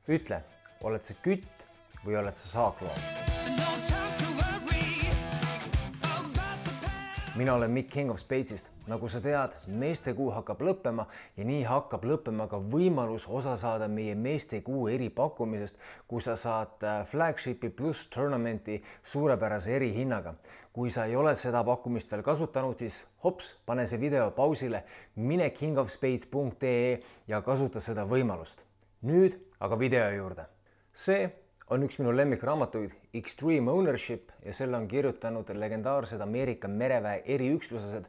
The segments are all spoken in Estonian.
Ütle, oled sa kütt või oled sa saakloom? Mina olen Mikk King of Spadesist. Nagu sa tead, meestekuu hakkab lõppema ja nii hakkab lõppema ka võimalus osa saada meie meestekuu eripakkumisest, kus sa saad Flagshipi pluss tournamenti suurepärase erihinnaga. Kui sa ei ole seda pakkumist veel kasutanud, siis hops, pane see video pausile, mine kingofspades.ee ja kasuta seda võimalust. Nüüd aga video juurde. See on üks minu lemmikraamatuid Extreme Ownership ja selle on kirjutanud legendaarsed Ameerika mereväe eriüksuslased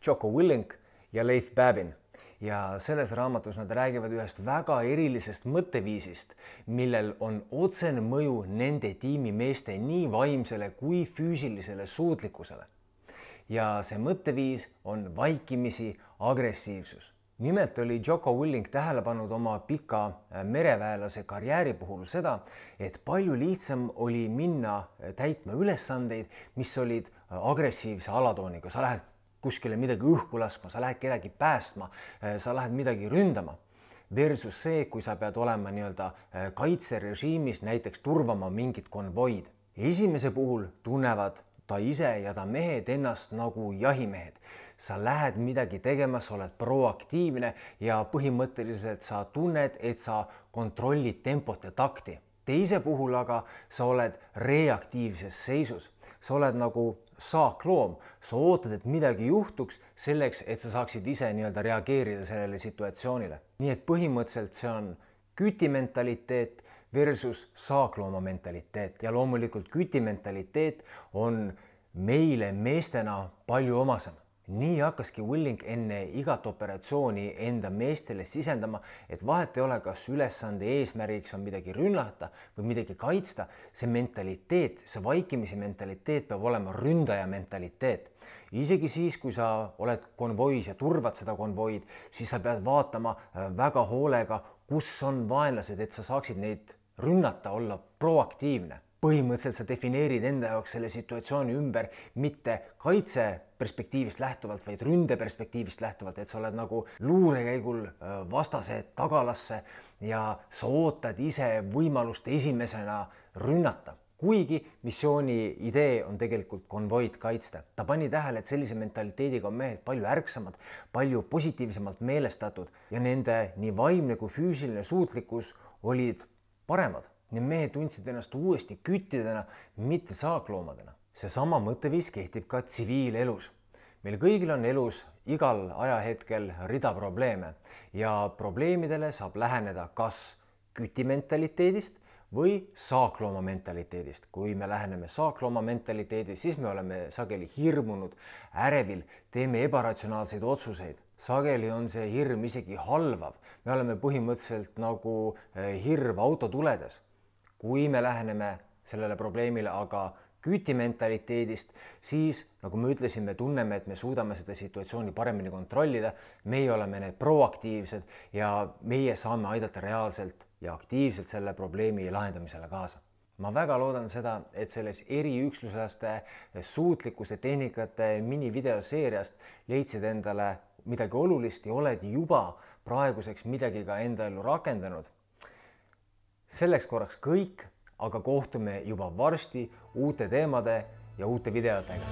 Jocko Willink ja Leif Babin. Ja selles raamatus nad räägivad ühest väga erilisest mõtteviisist, millel on otsene mõju nende tiimimeeste nii vaimsele kui füüsilisele suutlikkusele. Ja see mõtteviis on vaikimisi agressiivsus. Nimelt oli Jocko Willink tähele pannud oma pika mereväelase karjääri puhul seda, et palju lihtsam oli minna täitma ülesandeid, mis olid agressiivse alatooniga. Sa lähed kuskile midagi õhku laskma, sa lähed kedagi päästma, sa lähed midagi ründama. Versus see, kui sa pead olema kaitserežiimis, näiteks turvama mingit konvoid. Esimese puhul tunnevad ta ise ja ta mehed ennast nagu jahimehed. Sa lähed midagi tegema, sa oled proaktiivne ja põhimõtteliselt sa tunned, et sa kontrollid tempot ja takti. Teise puhul aga sa oled reaktiivses seisus. Sa oled nagu saakloom. Sa ootad, et midagi juhtuks selleks, et sa saaksid ise reageerida sellele situatsioonile. Nii et põhimõtteliselt see on kütimentaliteet versus saaklooma mentaliteet. Ja loomulikult kütimentaliteet on meile meestena palju omasem. Nii hakkaski Willink enne igat operatsiooni enda meestele sisendama, et vahet ei ole, kas ülesande eesmärgiks on midagi rünnata või midagi kaitsta. See mentaliteet, see vaikimisi mentaliteet peab olema ründaja mentaliteet. Isegi siis, kui sa oled konvois ja turvad seda konvoid, siis sa pead vaatama väga hoolega, kus on vaenlased, et sa saaksid neid rünnata, olla proaktiivne. Põhimõtteliselt sa defineerid enda jaoks selle situatsiooni ümber mitte kaitse perspektiivist lähtuvalt, vaid ründe perspektiivist lähtuvalt, et sa oled nagu luurekäigul vastase tagalasse ja sa ootad ise võimalust esimesena rünnata. Kuigi missiooni idee on tegelikult konvoid kaitsta. Ta pani tähele, et sellise mentaliteediga on mehed palju ärksamad, palju positiivsemalt meelestatud ja nende nii vaimne kui füüsiline suutlikkus olid paremad. Need mehed tundsid ennast uuesti küttidena, mitte saakloomadena. Seesama mõtteviis kehtib ka tsiviilelus. Meil kõigil on elus igal ajahetkel rida probleeme ja probleemidele saab läheneda kas kütimentaliteedist või saaklooma mentaliteedist. Kui me läheneme saaklooma mentaliteedist, siis me oleme sageli hirmunud, ärevil, teeme ebaratsionaalseid otsuseid. Sageli on see hirm isegi halvav. Me oleme põhimõtteliselt nagu hirv autotuledes. Kui me läheneme sellele probleemile aga kütimentaliteedist, siis, nagu me ütlesime, tunneme, et me suudame seda situatsiooni paremini kontrollida, meie oleme need proaktiivsed ja meie saame aidata reaalselt ja aktiivselt selle probleemi lahendamisele kaasa. Ma väga loodan seda, et selles eriüksuslaste suutlikkuse tehnikate minivideoseeriast leidsid endale midagi olulist ja oled juba praeguseks midagi ka enda ellu rakendanud. Selleks korraks kõik, aga kohtume juba varsti uute teemade ja uute videotega.